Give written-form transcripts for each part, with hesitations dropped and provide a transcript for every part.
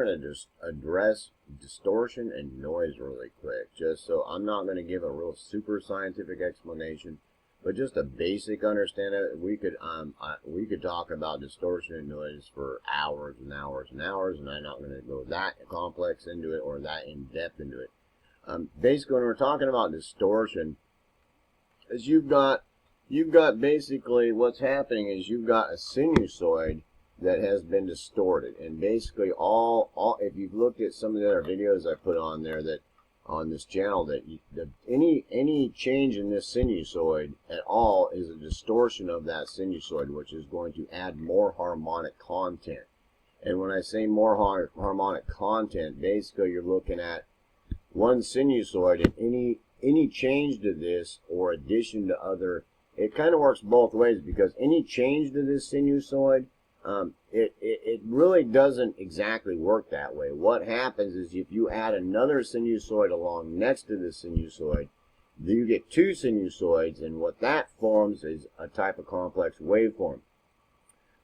going to just address distortion and noise really quick. Just so I'm not going to give a real super scientific explanation, but just a basic understanding. We could talk about distortion and noise for hours and hours and hours, and I'm not going to go that complex into it or that in depth into it. Basically, when we're talking about distortion, is you've got basically what's happening is you've got a sinusoid that has been distorted, and basically all if you've looked at some of the other videos I put on there that on this channel, that any change in this sinusoid at all is a distortion of that sinusoid, which is going to add more harmonic content. And when I say more harmonic content, basically you're looking at one sinusoid, and any change to this or addition to other, it kind of works both ways, because any change to this sinusoid, it really doesn't exactly work that way. What happens is if you add another sinusoid along next to this sinusoid, you get two sinusoids, and what that forms is a type of complex waveform,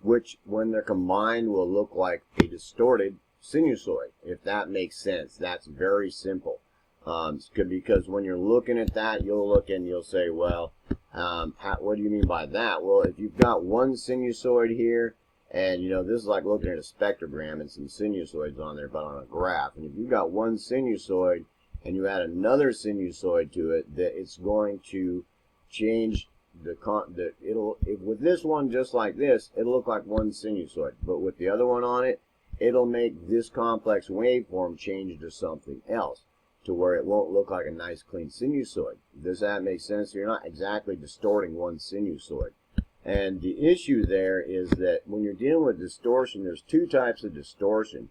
which when they're combined will look like a distorted sinusoid, if that makes sense. That's very simple. Because when you're looking at that, you'll look and you'll say, well, what do you mean by that? Well, if you've got one sinusoid here, and this is like looking at a spectrogram and some sinusoids on there, but on a graph. And if you've got one sinusoid and you add another sinusoid to it, that it's going to change with this one just like this, it'll look like one sinusoid. But with the other one on it, it'll make this complex waveform change to something else, to where it won't look like a nice clean sinusoid. Does that make sense? You're not exactly distorting one sinusoid. And the issue there is that when you're dealing with distortion, there's two types of distortion.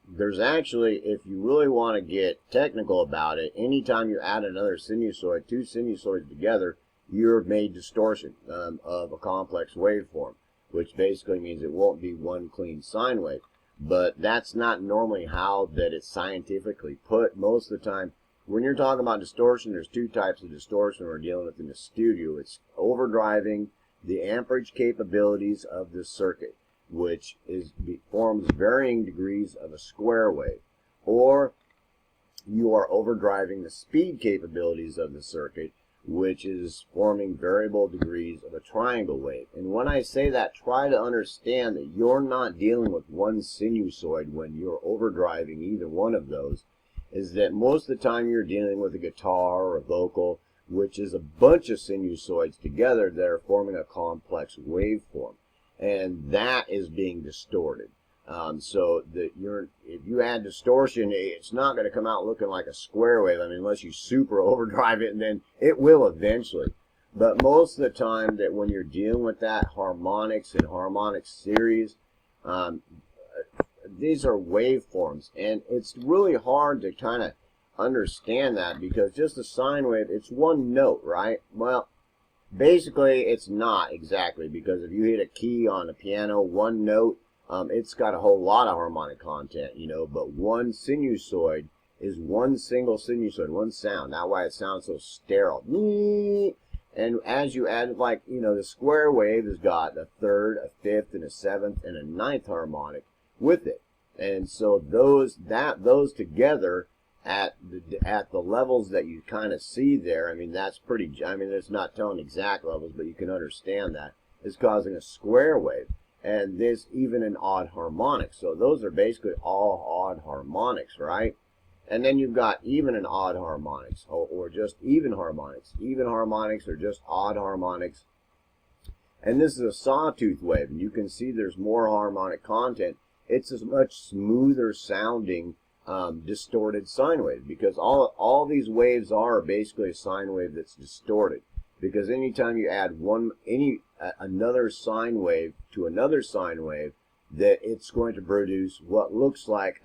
There's actually, if you really want to get technical about it, anytime you add another sinusoid, two sinusoids together, you've made distortion of a complex waveform, which basically means it won't be one clean sine wave. But that's not normally how that it's scientifically put. Most of the time, when you're talking about distortion, there's two types of distortion we're dealing with in the studio. It's overdriving the amperage capabilities of the circuit, which forms varying degrees of a square wave, or you are overdriving the speed capabilities of the circuit, which is forming variable degrees of a triangle wave. And when I say that, try to understand that you're not dealing with one sinusoid when you're overdriving either one of those. Is that most of the time you're dealing with a guitar or a vocal, which is a bunch of sinusoids together that are forming a complex waveform, and that is being distorted. So that if you add distortion, it's not going to come out looking like a square wave. I mean, unless you super overdrive it, and then it will eventually. But most of the time, that when you're dealing with that harmonics and harmonic series, these are waveforms, and it's really hard to kind of understand that, because just a sine wave, it's one note, right? Well, basically it's not exactly, because if you hit a key on a piano, one note, it's got a whole lot of harmonic content, but one sinusoid is one single sinusoid, one sound. That's why it sounds so sterile. And as you add, like, the square wave has got a third, a fifth, and a seventh, and a ninth harmonic with it. And so those together at the levels that you kind of see there, I mean, that's pretty, I mean, it's not telling exact levels, but you can understand that is causing a square wave. And there's even an odd harmonic. So those are basically all odd harmonics, right? And then you've got even and odd harmonics, or just even harmonics. Even harmonics are just odd harmonics. And this is a sawtooth wave, and you can see there's more harmonic content. It's a much smoother sounding distorted sine wave, because all these waves are basically a sine wave that's distorted. Because anytime you add another sine wave to another sine wave, that it's going to produce what looks like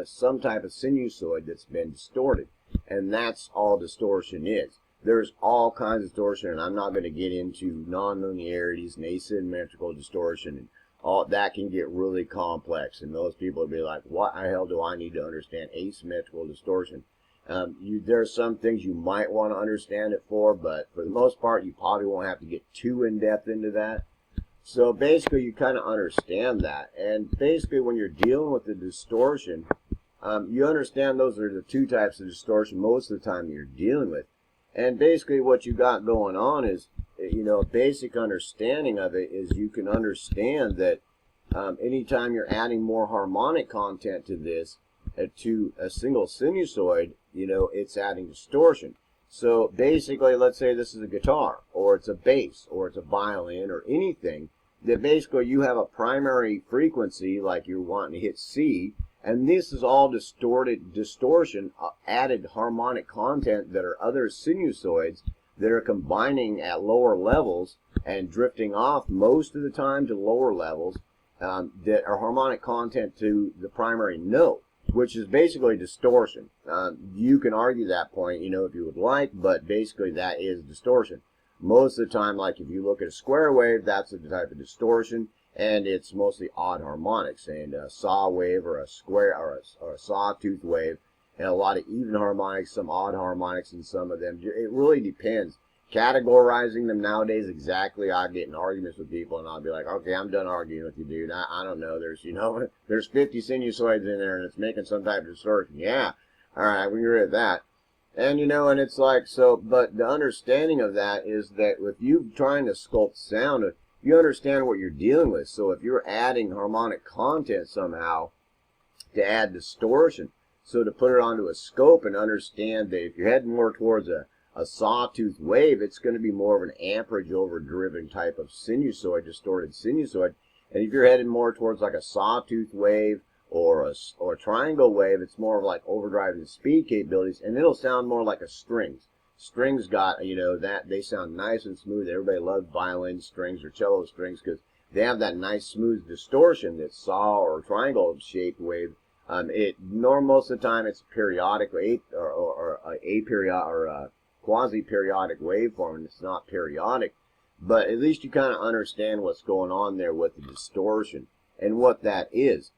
some type of sinusoid that's been distorted. And that's all distortion is. There's all kinds of distortion, and I'm not going to get into nonlinearities and asymmetrical distortion, and all that can get really complex, and those people will be like, what the hell do I need to understand asymmetrical distortion? There are some things you might want to understand it for, but for the most part, you probably won't have to get too in-depth into that. So basically, you kind of understand that. And basically, when you're dealing with the distortion, you understand those are the two types of distortion most of the time you're dealing with. And basically, what you got going on is, a basic understanding of it is you can understand that anytime you're adding more harmonic content to this, to a single sinusoid, it's adding distortion. So basically, let's say this is a guitar, or it's a bass, or it's a violin, or anything, that basically you have a primary frequency, like you're wanting to hit C, and this is all distortion, added harmonic content that are other sinusoids that are combining at lower levels and drifting off most of the time to lower levels that are harmonic content to the primary note, which is basically distortion. You can argue that point, if you would like, but basically that is distortion. Most of the time, like if you look at a square wave, that's a type of distortion, and it's mostly odd harmonics, and a saw wave or a square or a sawtooth wave, and a lot of even harmonics, some odd harmonics, and some of them. It really depends. Categorizing them nowadays exactly, I get in arguments with people, and I'll be like, okay, I'm done arguing with you, dude. I don't know. There's 50 sinusoids in there, and it's making some type of distortion. Yeah, all right, we can agree with that. And and it's like, so, but the understanding of that is that if you're trying to sculpt sound, you understand what you're dealing with. So if you're adding harmonic content somehow to add distortion, so to put it onto a scope and understand that if you're heading more towards a sawtooth wave, it's going to be more of an amperage overdriven type of sinusoid, distorted sinusoid. And if you're heading more towards like a sawtooth wave, or a triangle wave, it's more of like overdriving the speed capabilities, and it'll sound more like a strings. Strings got, that they sound nice and smooth. Everybody loves violin strings or cello strings because they have that nice smooth distortion that saw or triangle shaped wave. Most of the time it's periodic or a quasi-periodic waveform, and it's not periodic. But at least you kind of understand what's going on there with the distortion and what that is.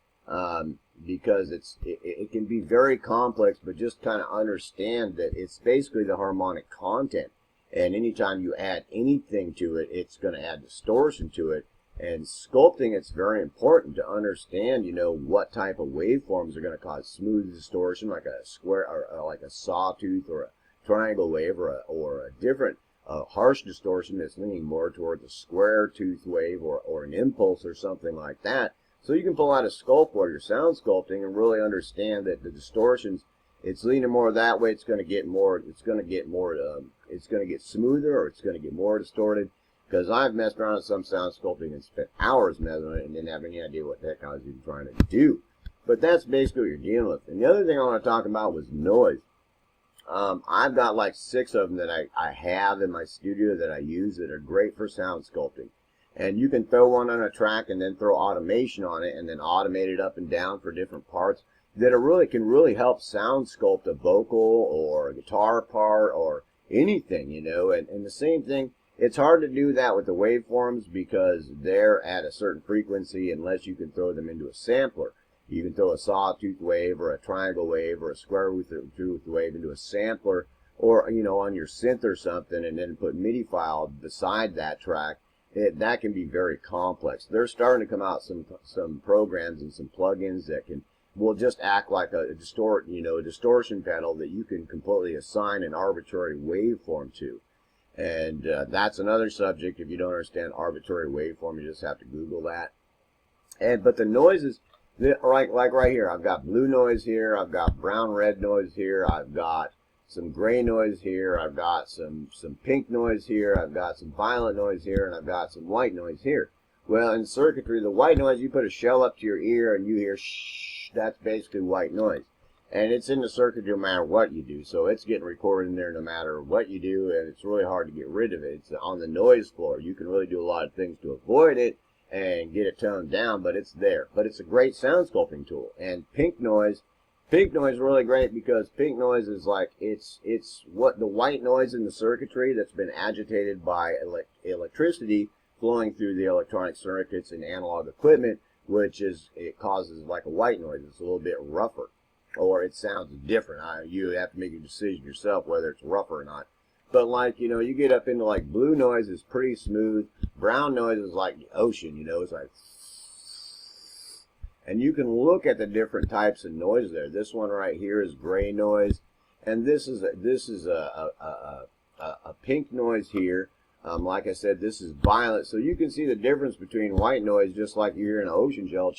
Because it can be very complex, but just kind of understand that it's basically the harmonic content, and anytime you add anything to it, it's going to add distortion to it. And sculpting, it's very important to understand, what type of waveforms are going to cause smooth distortion, like a square or like a sawtooth or a triangle wave, or a different harsh distortion that's leaning more towards a square tooth wave or an impulse or something like that. So you can pull out a sculpt while you're sound sculpting and really understand that the distortions, it's leaning more that way. It's going to get smoother, or it's going to get more distorted. Because I've messed around with some sound sculpting and spent hours messing with it and didn't have any idea what the heck I was even trying to do. But that's basically what you're dealing with. And the other thing I want to talk about was noise. I've got like 6 of them that I have in my studio that I use that are great for sound sculpting. And you can throw one on a track and then throw automation on it and then automate it up and down for different parts that can really help sound sculpt a vocal or a guitar part or anything, And the same thing, it's hard to do that with the waveforms because they're at a certain frequency unless you can throw them into a sampler. You can throw a sawtooth wave or a triangle wave or a square tooth wave into a sampler, or, on your synth or something, and then put MIDI file beside that track. That can be very complex. They're starting to come out some programs and some plugins that will just act like a distortion pedal that you can completely assign an arbitrary waveform to. And that's another subject. If you don't understand arbitrary waveform, you just have to Google that. But the noises, like right here, I've got blue noise here, I've got brown red noise here, I've got some gray noise here, I've got some pink noise here, I've got some violet noise here, and I've got some white noise here. Well, in circuitry, the white noise, you put a shell up to your ear and you hear shh, that's basically white noise. And it's in the circuitry no matter what you do, so it's getting recorded in there no matter what you do, and it's really hard to get rid of it. It's on the noise floor. You can really do a lot of things to avoid it and get it toned down, but it's there. But it's a great sound sculpting tool. And pink noise is really great because pink noise is like, it's what the white noise in the circuitry that's been agitated by electricity flowing through the electronic circuits and analog equipment, it causes like a white noise. It's a little bit rougher, or it sounds different. You have to make a decision yourself whether it's rougher or not. But like, you know, you get up into like blue noise is pretty smooth. Brown noise is like the ocean, you know, it's like, and you can look at the different types of noise there. This one right here is gray noise, and this is a pink noise here. Like I said, this is violet, so you can see the difference between white noise, just like you hear in an ocean gel,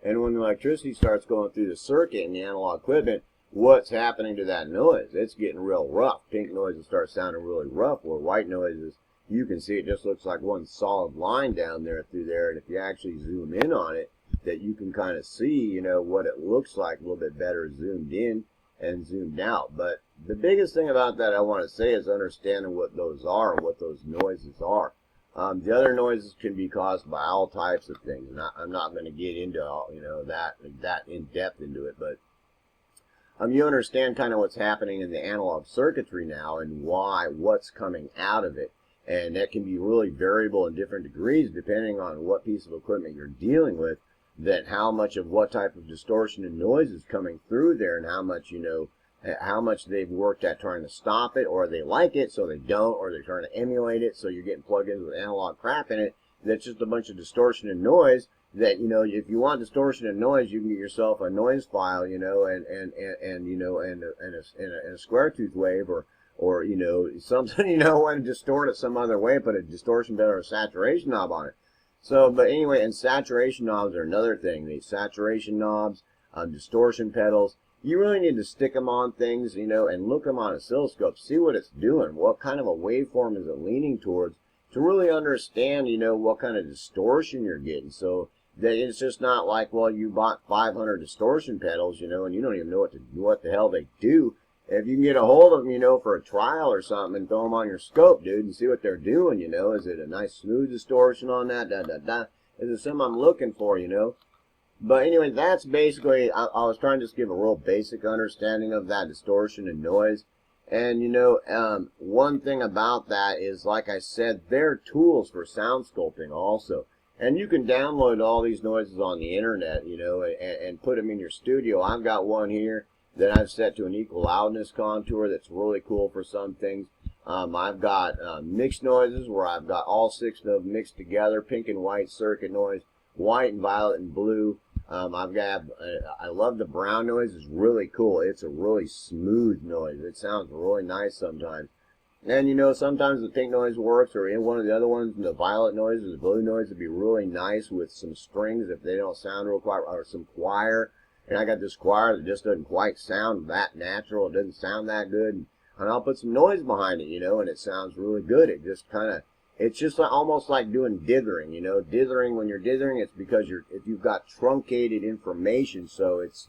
and when the electricity starts going through the circuit and the analog equipment, what's happening to that noise? It's getting real rough. Pink noise will start sounding really rough, where white noise is, you can see it just looks like one solid line down there through there, and if you actually zoom in on it, that you can kind of see, you know, what it looks like a little bit better zoomed in and zoomed out. But the biggest thing about that I want to say is understanding what those are, what those noises are. The other noises can be caused by all types of things, and I'm not going to get into all, you know, that in depth into it, but you understand kind of what's happening in the analog circuitry now and what's coming out of it, and that can be really variable in different degrees depending on what piece of equipment you're dealing with, that how much of what type of distortion and noise is coming through there, and how much, you know, how much they've worked at trying to stop it, or they like it so they don't, or they're trying to emulate it so you're getting plugins with analog crap in it that's just a bunch of distortion and noise. That, you know, if you want distortion and noise, you can get yourself a noise file, you know, and you know, and a square tooth wave, or you know, something, you know, and distort it some other way, put a distortion pedal or a saturation knob on it. So, but anyway, and saturation knobs are another thing. These saturation knobs, distortion pedals, you really need to stick them on things, you know, and look them on oscilloscope, see what it's doing, what kind of a waveform is it leaning towards, to really understand, you know, what kind of distortion you're getting. So that it's just not like, well, you bought 500 distortion pedals, you know, and you don't even know what the hell they do. If you can get a hold of them, you know, for a trial or something, and throw them on your scope, dude, and see what they're doing, you know. Is it a nice smooth distortion on that? Is it something I'm looking for, you know? But anyway, that's basically, I was trying to just give a real basic understanding of that distortion and noise. And, you know, one thing about that is, like I said, they're tools for sound sculpting also. And you can download all these noises on the internet, you know, and put them in your studio. I've got one here that I've set to an equal loudness contour that's really cool for some things. I've got mixed noises where I've got all 6 of them mixed together, pink and white circuit noise, white and violet and blue. I've got, I love the brown noise. It's really cool. It's a really smooth noise. It sounds really nice sometimes. And, you know, sometimes the pink noise works, or in one of the other ones, the violet noise or the blue noise would be really nice with some strings if they don't sound real quiet, or some choir. And I got this choir that just doesn't quite sound that natural. It doesn't sound that good. And I'll put some noise behind it, you know, and it sounds really good. It just kind of, it's just almost like doing dithering, you know. Dithering, when you're dithering, it's because if you've got truncated information, so it's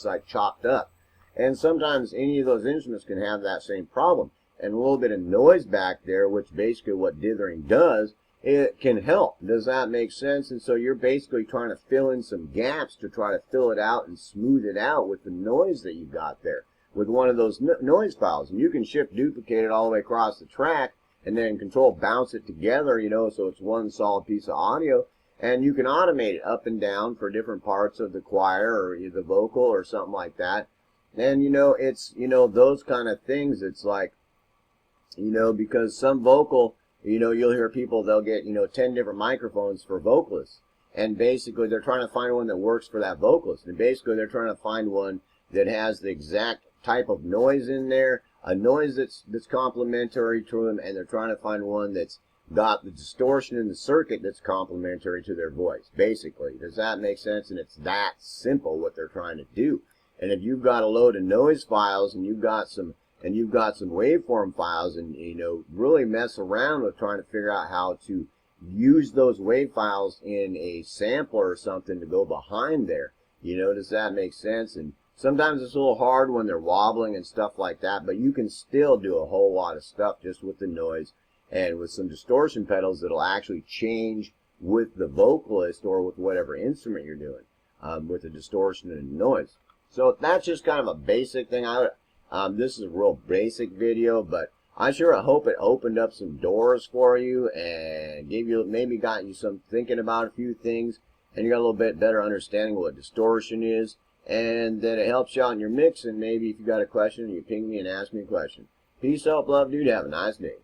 like chopped up. And sometimes any of those instruments can have that same problem. And a little bit of noise back there, which basically what dithering does, it can help. Does that make sense? And so you're basically trying to fill in some gaps to try to fill it out and smooth it out with the noise that you got there with one of those noise files. And you can shift duplicate it all the way across the track and then control bounce it together, you know, so it's one solid piece of audio. And you can automate it up and down for different parts of the choir or the vocal or something like that. And, you know, it's, you know, those kind of things. It's like, you know, because some vocal, you know, you'll hear people, they'll get, you know, 10 different microphones for vocalists. And basically they're trying to find one that works for that vocalist. And basically they're trying to find one that has the exact type of noise in there, a noise that's complementary to them, and they're trying to find one that's got the distortion in the circuit that's complementary to their voice, basically. Does that make sense? And it's that simple what they're trying to do. And if you've got a load of noise files and you've got some waveform files, and, you know, really mess around with trying to figure out how to use those wave files in a sampler or something to go behind there. You know, does that make sense? And sometimes it's a little hard when they're wobbling and stuff like that, but you can still do a whole lot of stuff just with the noise and with some distortion pedals that'll actually change with the vocalist or with whatever instrument you're doing with the distortion and noise. So that's just kind of a basic thing. This is a real basic video, but I sure hope it opened up some doors for you and maybe got you some thinking about a few things, and you got a little bit better understanding of what distortion is, and that it helps you out in your mix. And maybe if you got a question, you ping me and ask me a question. Peace out, love, dude. Have a nice day.